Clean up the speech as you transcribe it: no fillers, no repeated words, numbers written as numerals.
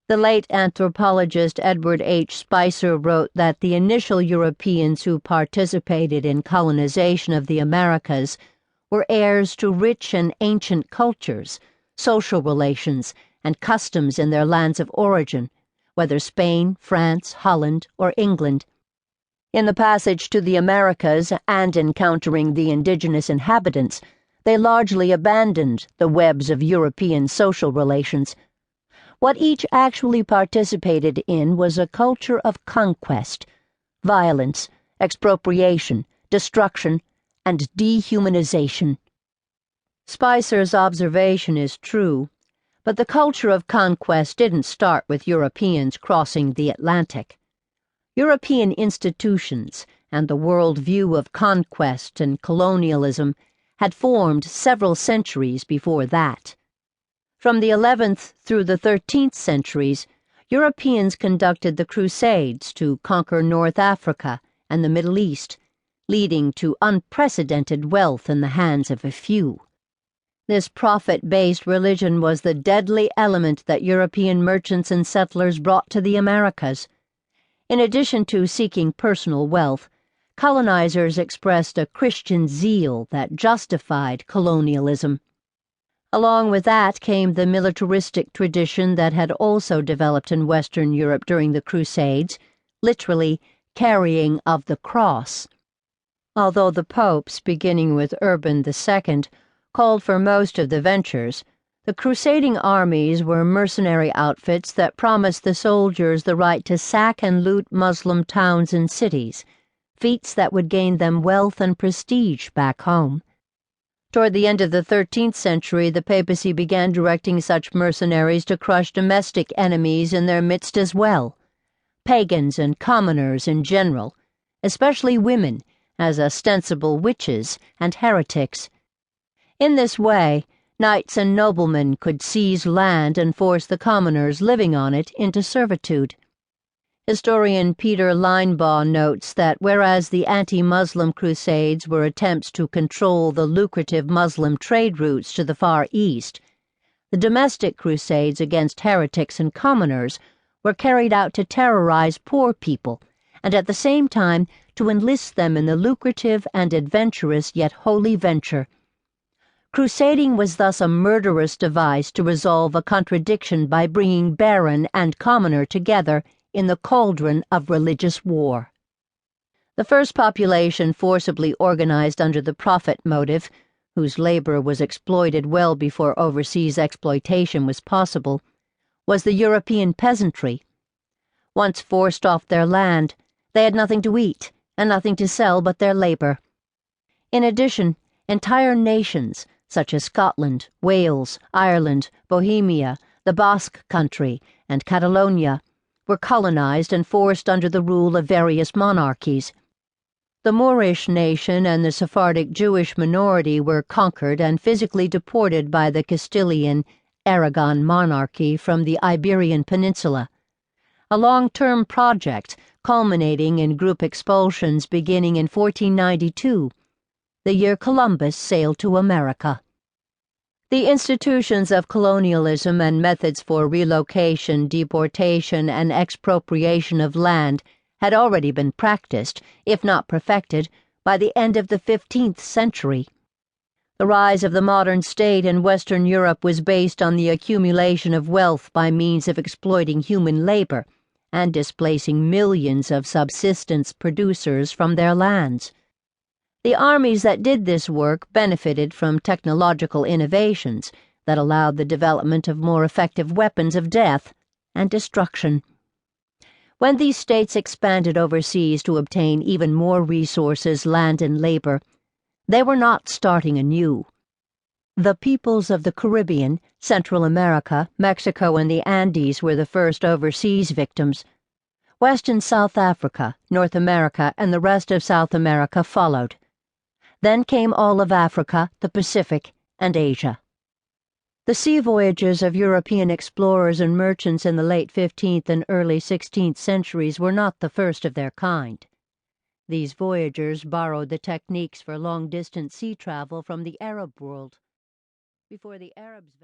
The late anthropologist Edward H. Spicer wrote that the initial Europeans who participated in colonization of the Americas were heirs to rich and ancient cultures, social relations, and customs in their lands of origin, whether Spain, France, Holland, or England. In the passage to the Americas and encountering the indigenous inhabitants, they largely abandoned the webs of European social relations. What each actually participated in was a culture of conquest, violence, expropriation, destruction, and dehumanization. Spicer's observation is true, but the culture of conquest didn't start with Europeans crossing the Atlantic. European institutions and the world view of conquest and colonialism had formed several centuries before that. From the 11th through the 13th centuries, Europeans conducted the Crusades to conquer North Africa and the Middle East, leading to unprecedented wealth in the hands of a few. This profit-based religion was the deadly element that European merchants and settlers brought to the Americas. In addition to seeking personal wealth, colonizers expressed a Christian zeal that justified colonialism. Along with that came the militaristic tradition that had also developed in Western Europe during the Crusades, literally carrying of the cross. Although the popes, beginning with Urban II, called for most of the ventures, the crusading armies were mercenary outfits that promised the soldiers the right to sack and loot Muslim towns and cities, feats that would gain them wealth and prestige back home. Toward the end of the 13th century, the papacy began directing such mercenaries to crush domestic enemies in their midst as well, pagans and commoners in general, especially women, as ostensible witches and heretics. In this way, knights and noblemen could seize land and force the commoners living on it into servitude. Historian Peter Linebaugh notes that whereas the anti-Muslim crusades were attempts to control the lucrative Muslim trade routes to the Far East, the domestic crusades against heretics and commoners were carried out to terrorize poor people and at the same time to enlist them in the lucrative and adventurous yet holy venture. Crusading was thus a murderous device to resolve a contradiction by bringing baron and commoner together in the cauldron of religious war. The first population forcibly organized under the profit motive, whose labor was exploited well before overseas exploitation was possible, was the European peasantry. Once forced off their land, they had nothing to eat and nothing to sell but their labor. In addition, entire nations, such as Scotland, Wales, Ireland, Bohemia, the Basque Country, and Catalonia, were colonized and forced under the rule of various monarchies. The Moorish nation and the Sephardic Jewish minority were conquered and physically deported by the Castilian Aragon monarchy from the Iberian Peninsula, a long-term project culminating in group expulsions beginning in 1492, the year Columbus sailed to America. The institutions of colonialism and methods for relocation, deportation, and expropriation of land had already been practiced, if not perfected, by the end of the 15th century. The rise of the modern state in Western Europe was based on the accumulation of wealth by means of exploiting human labor and displacing millions of subsistence producers from their lands. The armies that did this work benefited from technological innovations that allowed the development of more effective weapons of death and destruction. When these states expanded overseas to obtain even more resources, land, and labor, they were not starting anew. The peoples of the Caribbean, Central America, Mexico, and the Andes were the first overseas victims. West and South Africa, North America, and the rest of South America followed. Then came all of Africa, the Pacific, and Asia. The sea voyages of European explorers and merchants in the late 15th and early 16th centuries were not the first of their kind. These voyagers borrowed the techniques for long-distance sea travel from the Arab world. Before the Arabs